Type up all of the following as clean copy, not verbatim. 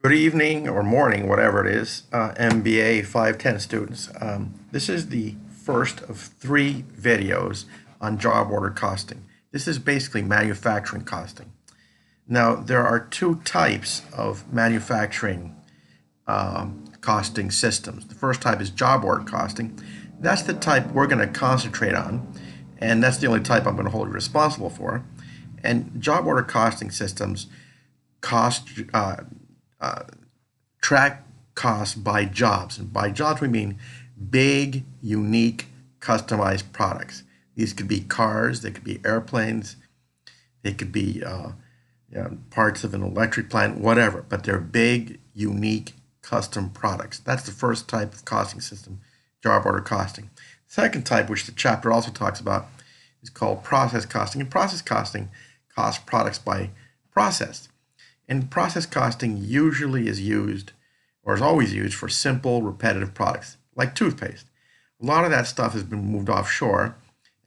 Good evening or morning, whatever it is, MBA 510 students. This is the first of three videos on job order costing. This is basically manufacturing costing. Now, there are two types of manufacturing costing systems. The first type is job order costing. That's the type we're going to concentrate on, and that's the only type I'm going to hold you responsible for. And job order costing systems cost track costs by jobs. And by jobs, we mean big, unique, customized products. These could be cars, they could be airplanes, they could be parts of an electric plant, whatever, but they're big, unique, custom products. That's the first type of costing system, job order costing. Second type, which the chapter also talks about, is called process costing. And process costing costs products by process. And process costing usually is used, or is always used, for simple, repetitive products, like toothpaste. A lot of that stuff has been moved offshore,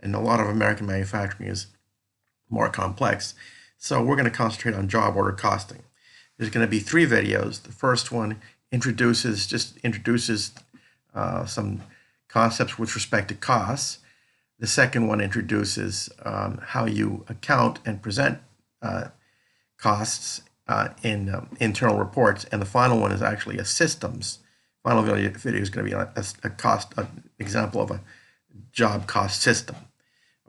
and a lot of American manufacturing is more complex. So we're going to concentrate on job order costing. There's going to be three videos. The first one introduces some concepts with respect to costs. The second one introduces how you account and present costs in internal reports, and the final one is actually a systems. Final video is going to be a cost example of a job cost system.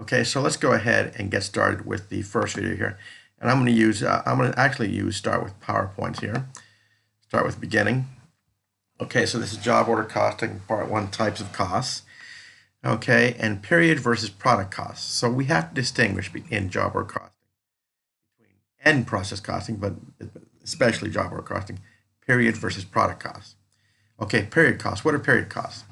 Okay, so let's go ahead and get started with the first video here, and I'm going to actually start with PowerPoint here. Start with beginning. Okay, so this is job order costing, part one, types of costs. Okay, and period versus product costs. So we have to distinguish in job order costing and process costing, but especially job order costing, period versus product costs. Okay, period costs. What are period costs?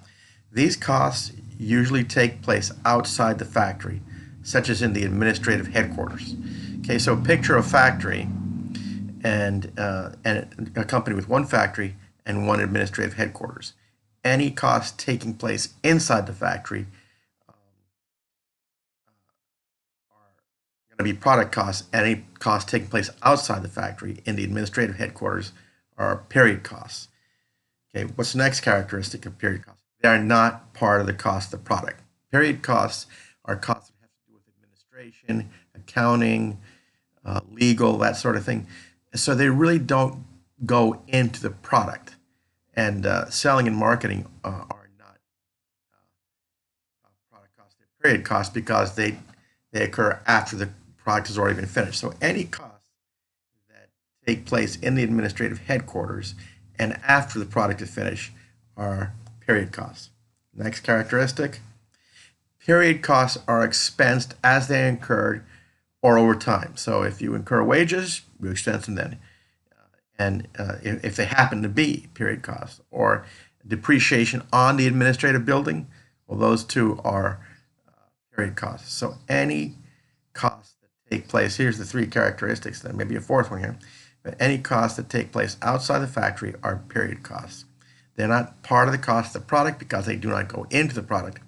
These costs usually take place outside the factory, such as in the administrative headquarters. Okay, so picture a factory and a company with one factory and one administrative headquarters. Any costs taking place inside the factory going to be product costs. Any costs taking place outside the factory in the administrative headquarters are period costs. Okay, what's the next characteristic of period costs? They are not part of the cost of the product. Period costs are costs that have to do with administration, accounting, legal, that sort of thing. So they really don't go into the product. And selling and marketing are not product costs. They're period costs because they occur after the product has already been finished. So any costs that take place in the administrative headquarters and after the product is finished are period costs. Next characteristic, period costs are expensed as they incurred or over time. So if you incur wages, you expense them then. And if they happen to be period costs, or depreciation on the administrative building, well, those two are period costs. So any costs that take place, here's the three characteristics, then maybe a fourth one here, but any costs that take place outside the factory are period costs. They're not part of the cost of the product because they do not go into the product.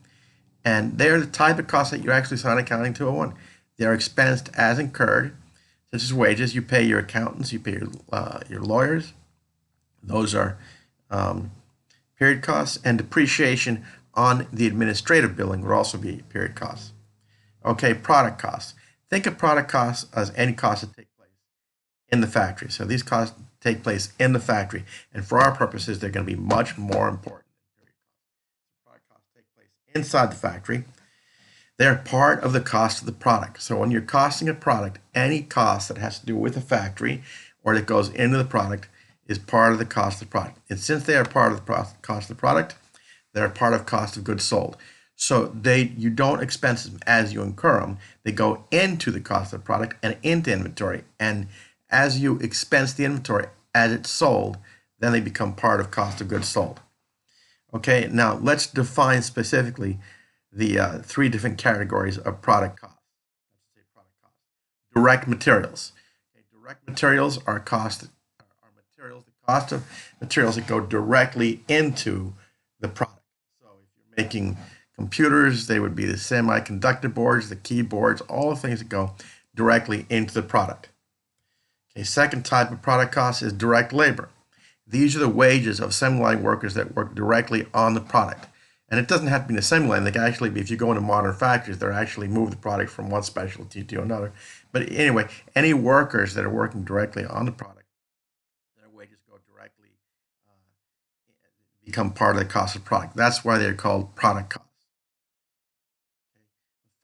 And they're the type of costs that you actually sign Accounting 201. They're expensed as incurred, such as wages. You pay your accountants, you pay your lawyers. Those are period costs, and depreciation on the administrative billing would also be period costs. Okay, product costs. Think of product costs as any costs that take place in the factory. So these costs take place in the factory, and for our purposes, they're going to be much more important than period costs. Product costs take place inside the factory. They're part of the cost of the product. So when you're costing a product, any cost that has to do with the factory or that goes into the product is part of the cost of the product. And since they are part of the cost of the product, they're part of cost of goods sold. So you don't expense them as you incur them. They go into the cost of the product and into inventory. And as you expense the inventory as it's sold, then they become part of cost of goods sold. Okay, now let's define specifically the three different categories of product costs. Direct materials. Okay, direct materials are materials, the cost of materials that go directly into the product. So if you're making computers, they would be the semiconductor boards, the keyboards, all the things that go directly into the product. Okay, second type of product cost is direct labor. These are the wages of assembly line workers that work directly on the product. And it doesn't have to be an assembly line. They can actually be, if you go into modern factories, they're actually move the product from one specialty to another. But anyway, any workers that are working directly on the product, their wages go directly, become part of the cost of the product. That's why they're called product costs.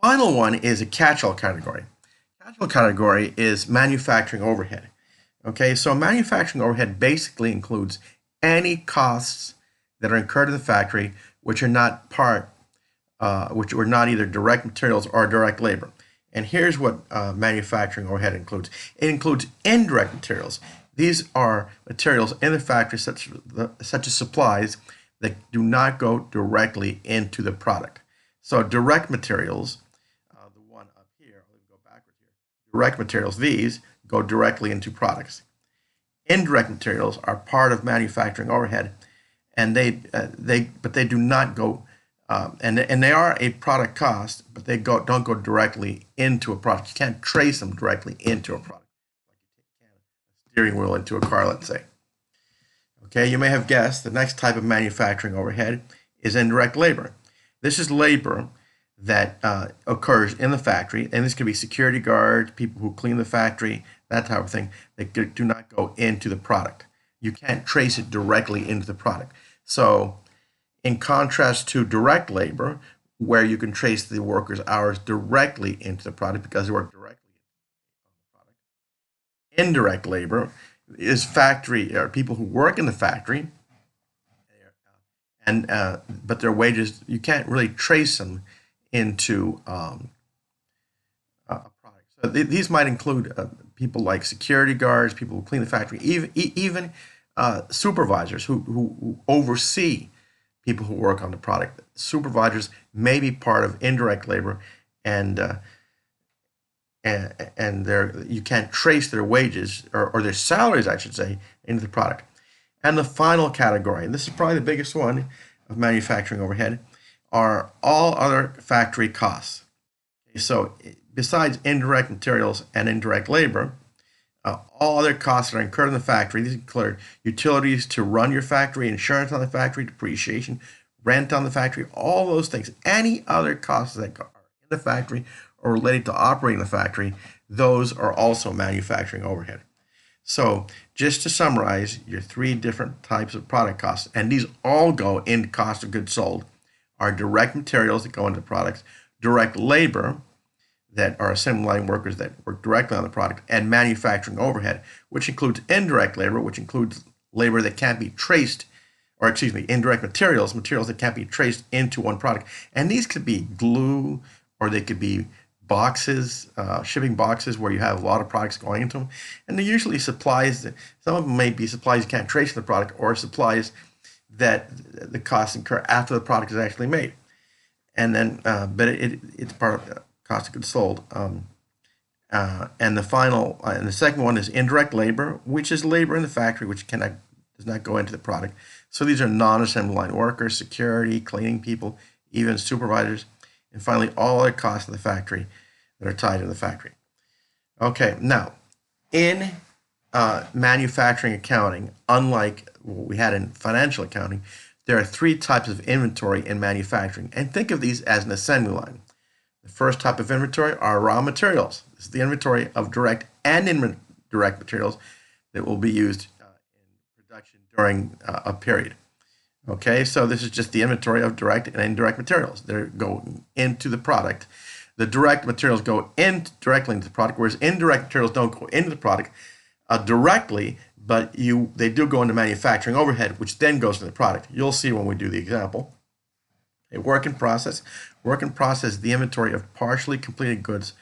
The final one is a catch-all category. Catch-all category is manufacturing overhead. Okay, so manufacturing overhead basically includes any costs that are incurred in the factory which are not which are not either direct materials or direct labor. And here's what manufacturing overhead includes. It includes indirect materials. These are materials in the factory, such as supplies, that do not go directly into the product. So direct materials, the one up here, let me go backwards here. Direct materials, these go directly into products. Indirect materials are part of manufacturing overhead, and but they do not go, and they are a product cost, but they don't go directly into a product. You can't trace them directly into a product, like you can a steering wheel into a car, let's say. Okay, you may have guessed the next type of manufacturing overhead is indirect labor. This is labor that occurs in the factory, and this could be security guards, people who clean the factory, that type of thing, that do not go into the product. You can't trace it directly into the product. So, in contrast to direct labor, where you can trace the workers' hours directly into the product because they work directly on the product, indirect labor is factory or people who work in the factory, and but their wages you can't really trace them into a product. So these might include people like security guards, people who clean the factory, even supervisors who oversee people who work on the product. Supervisors may be part of indirect labor, and you can't trace their wages or their salaries, I should say, into the product. And the final category, and this is probably the biggest one of manufacturing overhead, are all other factory costs. Okay, so besides indirect materials and indirect labor, all other costs that are incurred in the factory, these include utilities to run your factory, insurance on the factory, depreciation, rent on the factory, all those things. Any other costs that are in the factory or related to operating the factory, those are also manufacturing overhead. So just to summarize your three different types of product costs, and these all go into cost of goods sold, are direct materials that go into products, direct labor that are assembly line workers that work directly on the product, and manufacturing overhead, which includes indirect labor, which includes labor that can't be traced, or excuse me, indirect materials that can't be traced into one product. And these could be glue, or they could be boxes, shipping boxes where you have a lot of products going into them. And they're usually supplies, some of them may be supplies you can't trace the product, or supplies that the costs incur after the product is actually made. And then, but it's part of the cost of goods sold. And the second one is indirect labor, which is labor in the factory, which does not go into the product. So these are non-assembly line workers, security, cleaning people, even supervisors, and finally all other costs of the factory that are tied to the factory. Okay, now in manufacturing accounting, unlike what we had in financial accounting, there are three types of inventory in manufacturing, and think of these as an assembly line. The first type of inventory are raw materials. This is the inventory of direct and indirect materials that will be used in production during a period. Okay, so this is just the inventory of direct and indirect materials. They're going into the product. The direct materials go in directly into the product, whereas indirect materials don't go into the product directly, but they do go into manufacturing overhead, which then goes to the product. You'll see when we do the example. A work in process. Work in process is the inventory of partially completed goods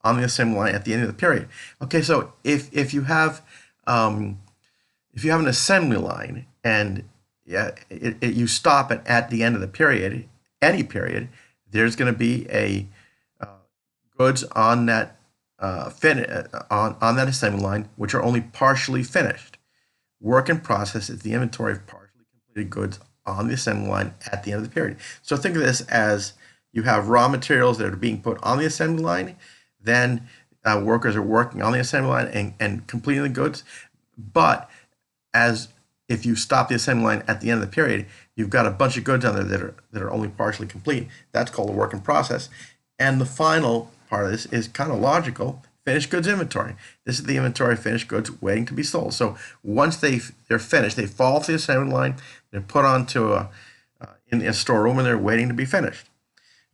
on the assembly line at the end of the period. Okay, so if you have an assembly line and you stop it at the end of the period, any period, there's going to be a goods on that on that assembly line which are only partially finished. Work in process is the inventory of partially completed goods on the assembly line at the end of the period. So think of this as you have raw materials that are being put on the assembly line, then workers are working on the assembly line and completing the goods. But as if you stop the assembly line at the end of the period, you've got a bunch of goods on there that are only partially complete. That's called a work in process. And the final part of this is kind of logical. Finished goods inventory. This is the inventory of finished goods waiting to be sold. So once they're finished, they fall off the assembly line, they're put onto in a storeroom, and they're waiting to be finished.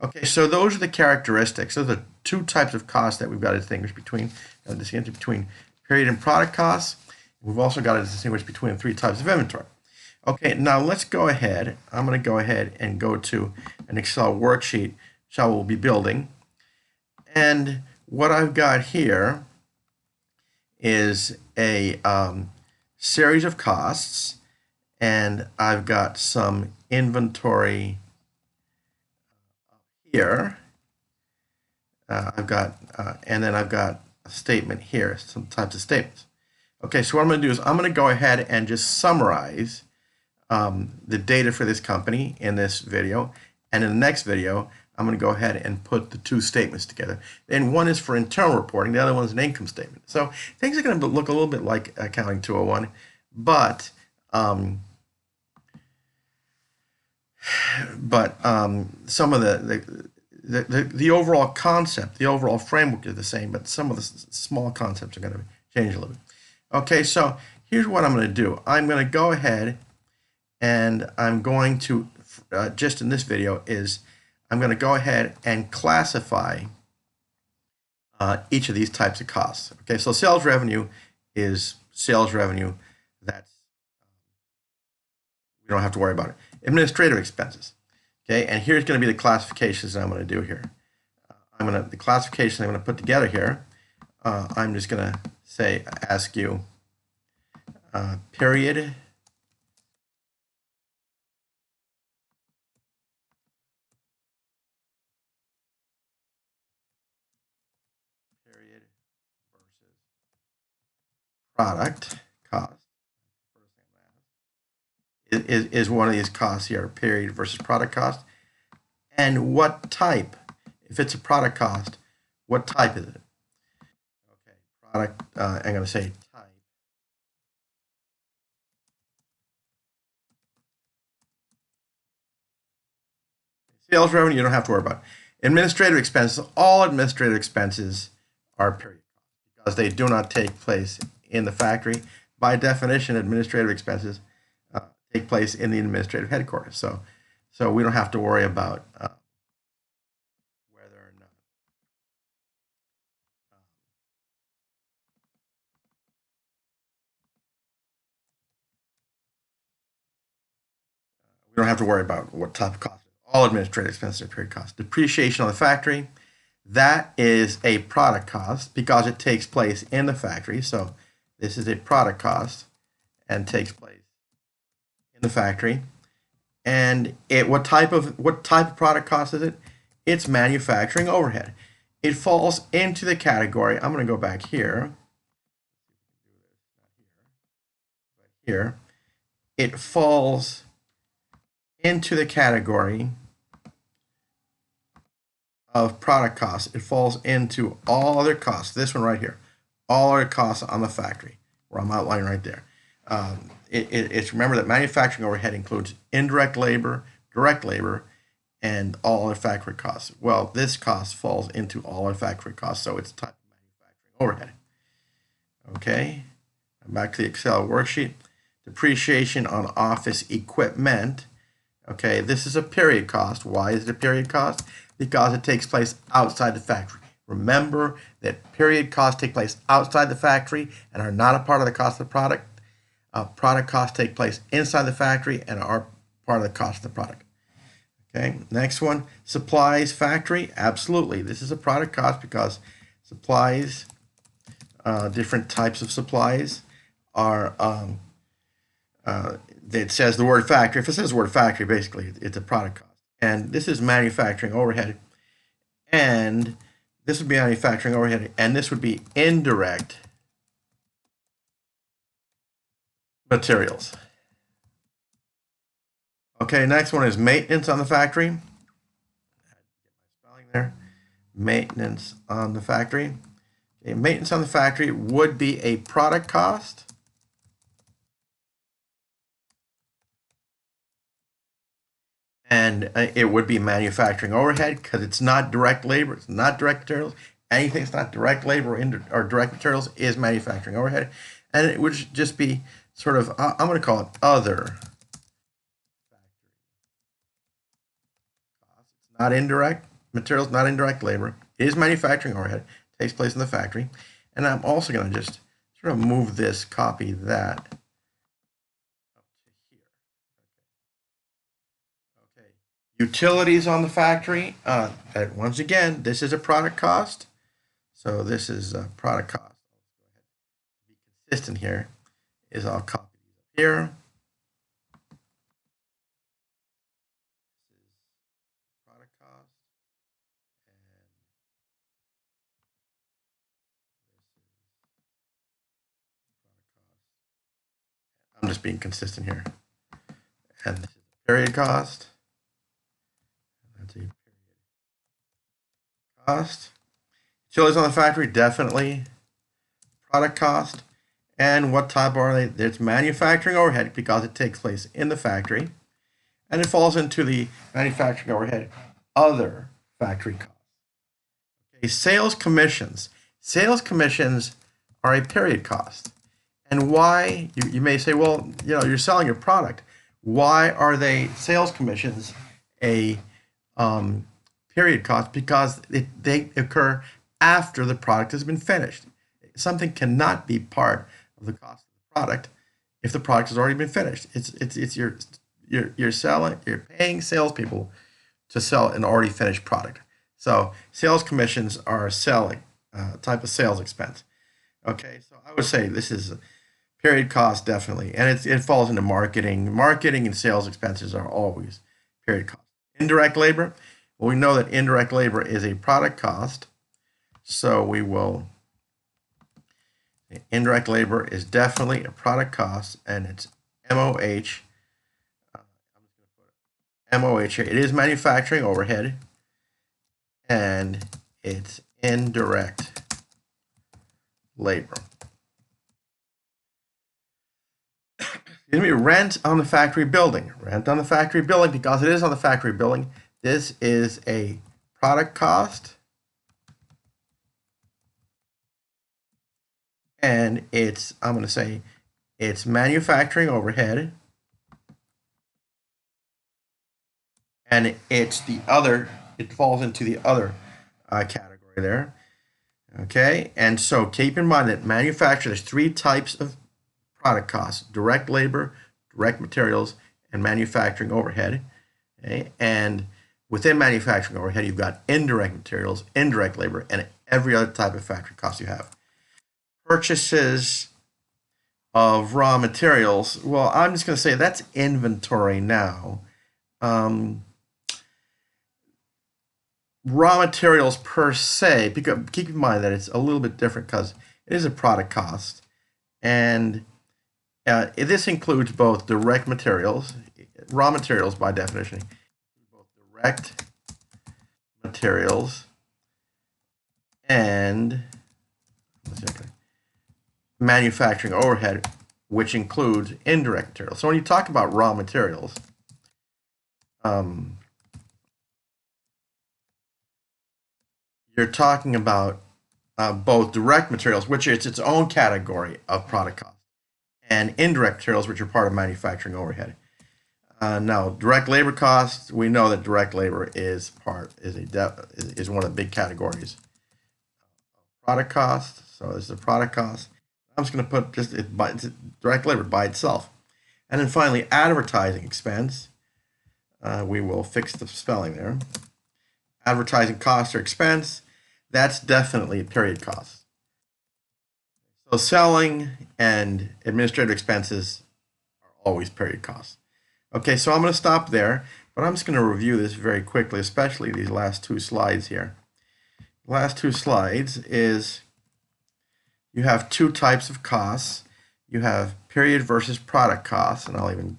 Okay, so those are the characteristics. Those are the two types of costs that we've got to distinguish between period and product costs. We've also got to distinguish between the three types of inventory. Okay, now let's go ahead. I'm going to go ahead and go to an Excel worksheet which I will be building. And what I've got here is a series of costs, and I've got some inventory here. And then I've got a statement here, some types of statements. Okay, so what I'm going to do is I'm going to go ahead and just summarize the data for this company in this video, and in the next video I'm going to go ahead and put the two statements together. And one is for internal reporting, the other one is an income statement. So things are going to look a little bit like Accounting 201, but some of the overall concept, the overall framework is the same, but some of the small concepts are going to change a little bit. Okay, so here's what I'm going to do. I'm going to go ahead and I'm going to, just in this video, I'm going to go ahead and classify each of these types of costs. Okay, so sales revenue is sales revenue. That's, we don't have to worry about it. Administrative expenses. Okay, and here's going to be the classifications that I'm going to do here. The classification I'm going to put together here. I'm just going to ask you period versus product cost. Is one of these costs here, period versus product cost. And what type? If it's a product cost, what type is it? Okay, product, I'm going to say type. Sales revenue, you don't have to worry about. Administrative expenses, all administrative expenses are period costs because they do not take place in the factory. By definition, administrative expenses take place in the administrative headquarters. So we don't have to worry about whether or not we don't have to worry about what type of cost. All administrative expenses are period costs. Depreciation on the factory, that is a product cost because it takes place in the factory. So this is a product cost and takes place in the factory. And what type of product cost is it? It's manufacturing overhead. It falls into the category. I'm going to go back here. Here, it falls into the category of product costs. It falls into all other costs. This one right here, all other costs on the factory, where I'm outlining right there. It's remember that manufacturing overhead includes indirect labor, direct labor, and all other factory costs. Well, this cost falls into all other factory costs, so it's type of manufacturing overhead. Okay, back to the Excel worksheet. Depreciation on office equipment. Okay, this is a period cost. Why is it a period cost? Because it takes place outside the factory. Remember that period costs take place outside the factory and are not a part of the cost of the product. Product costs take place inside the factory and are part of the cost of the product. Okay, next one, supplies factory. Absolutely, this is a product cost because supplies, different types of supplies are, it says the word factory. If it says the word factory, basically it's a product cost. And this is manufacturing overhead. And this would be manufacturing overhead. And this would be indirect materials. Okay, next one is maintenance on the factory. Get my spelling there. Maintenance on the factory. Okay, maintenance on the factory would be a product cost. and it would be manufacturing overhead because it's not direct labor, it's not direct materials. Anything that's not direct labor or direct materials is manufacturing overhead, and it would just be sort of, I'm going to call it other factory costs. It's not indirect materials, not indirect labor. It is manufacturing overhead, takes place in the factory, and I'm also going to just sort of move this, copy that up to here. Okay. Utilities on the factory. Once again, this is a product cost. So this is a product cost. To be consistent here, is I'll copy these up here. This is product cost, and this is product cost. I'm just being consistent here. And this is the period cost. That's a period cost. Utilities on the factory, definitely product cost. And what type are they? It's manufacturing overhead because it takes place in the factory. And it falls into the manufacturing overhead other factory costs. Okay, sales commissions. Sales commissions are a period cost. And why? You may say, well, you're selling a product. Why are they sales commissions a period cost? Because they occur after the product has been finished. Something cannot be part of the cost of the product if the product has already been finished. It's you're selling, you're paying salespeople to sell an already finished product. So sales commissions are a selling type of sales expense. Okay, so I would say this is a period cost definitely, and it falls into marketing. Marketing and sales expenses are always period cost. Indirect labor. Well, we know that indirect labor is a product cost, so we will. Indirect labor is definitely a product cost, and it's MOH. I'm just going to put MOH here. It is manufacturing overhead, and it's indirect labor. Excuse me, rent on the factory building. Rent on the factory building, because it is on the factory building. This is a product cost, and I'm going to say it's manufacturing overhead, and it falls into the other category there. Okay, and so keep in mind that manufacturing, there's three types of product costs: direct labor, direct materials, and manufacturing overhead. Okay, and within manufacturing overhead, you've got indirect materials, indirect labor, and every other type of factory cost you have. Purchases of raw materials. Well, I'm just going to say that's inventory now. Raw materials per se, because keep in mind that it's a little bit different because it is a product cost, and this includes both direct materials, raw materials by definition, both direct materials and manufacturing overhead, which includes indirect materials. So when you talk about raw materials, you're talking about both direct materials, which is its own category of product cost, and indirect materials, which are part of manufacturing overhead. Now, direct labor costs, we know that direct labor is one of the big categories of product cost. So this is the product cost. I'm just going to put just direct labor by itself. And then finally, advertising expense. We will fix the spelling there. Advertising cost or expense, that's definitely a period cost. So selling and administrative expenses are always period costs. Okay, so I'm going to stop there, but I'm just going to review this very quickly, especially these last two slides here. The last two slides is you have two types of costs. You have period versus product costs, and I'll even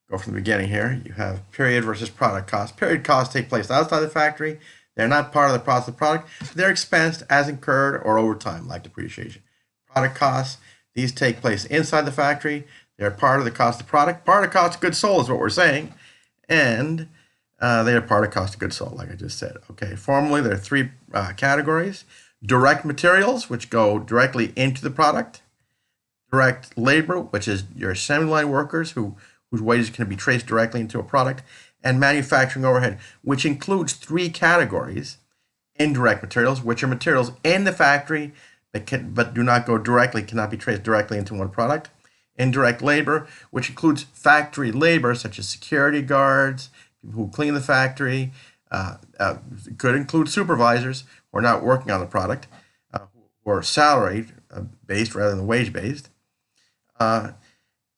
go from the beginning here. You have period versus product costs. Period costs take place outside the factory. They're not part of the cost of the product. They're expensed as incurred or over time, like depreciation. Product costs, these take place inside the factory. They're part of the cost of the product. Part of the cost of goods sold is what we're saying. And They are part of cost of goods sold, like I just said. Okay, formally there are three categories: direct materials, which go directly into the product; direct labor, which is your assembly line workers whose wages can be traced directly into a product; and manufacturing overhead, which includes three categories: indirect materials, which are materials in the factory but do not go directly, cannot be traced directly into one product; indirect labor, which includes factory labor such as security guards, people who clean the factory, could include supervisors who are not working on the product, who are salary based rather than wage based. And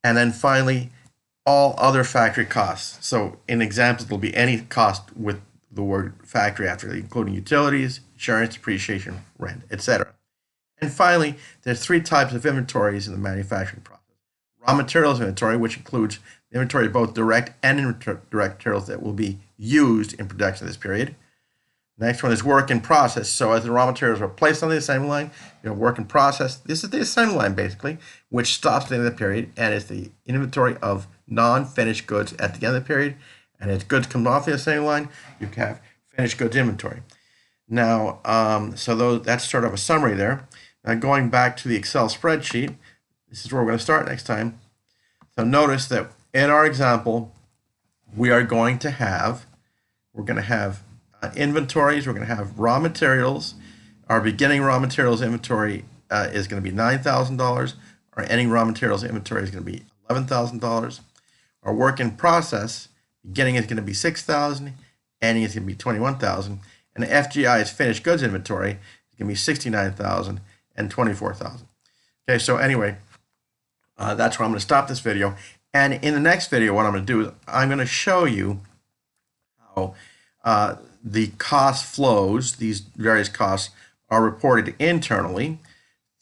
then finally, all other factory costs. So in examples, there'll be any cost with the word factory after, including utilities, insurance, depreciation, rent, etc. And finally, there's three types of inventories in the manufacturing process. Raw materials inventory, which includes the inventory of both direct and indirect materials that will be used in production this period. Next one is work in process. So as the raw materials are placed on the assembly line, work in process. This is the assembly line basically, which stops at the end of the period, and it's the inventory of non-finished goods at the end of the period. And as goods come off the assembly line, you can have finished goods inventory. Now, that's sort of a summary there. Now going back to the Excel spreadsheet, this is where we're going to start next time. So notice that in our example, we're going to have inventories. We're going to have raw materials. Our beginning raw materials inventory is going to be $9,000. Our ending raw materials inventory is going to be $11,000. Our work in process beginning is going to be $6,000. Ending is going to be $21,000. And the FGI's finished goods inventory is going to be $69,000 and $24,000. Okay, so anyway, that's where I'm going to stop this video. And in the next video, what I'm going to do is I'm going to show you how the cost flows, these various costs, are reported internally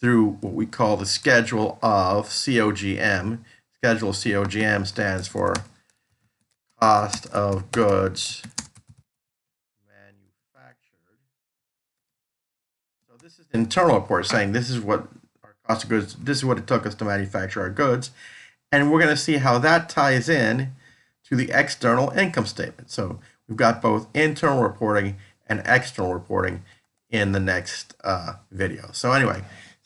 through what we call the schedule of COGM. Schedule of COGM stands for cost of goods manufactured. So this is an internal report saying this is what our cost of goods, this is what it took us to manufacture our goods. And we're going to see how that ties in to the external income statement. So we've got both internal reporting and external reporting in the next video. So anyway,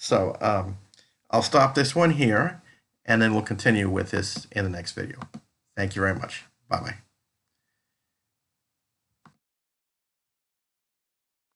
I'll stop this one here, and then we'll continue with this in the next video. Thank you very much. Bye-bye.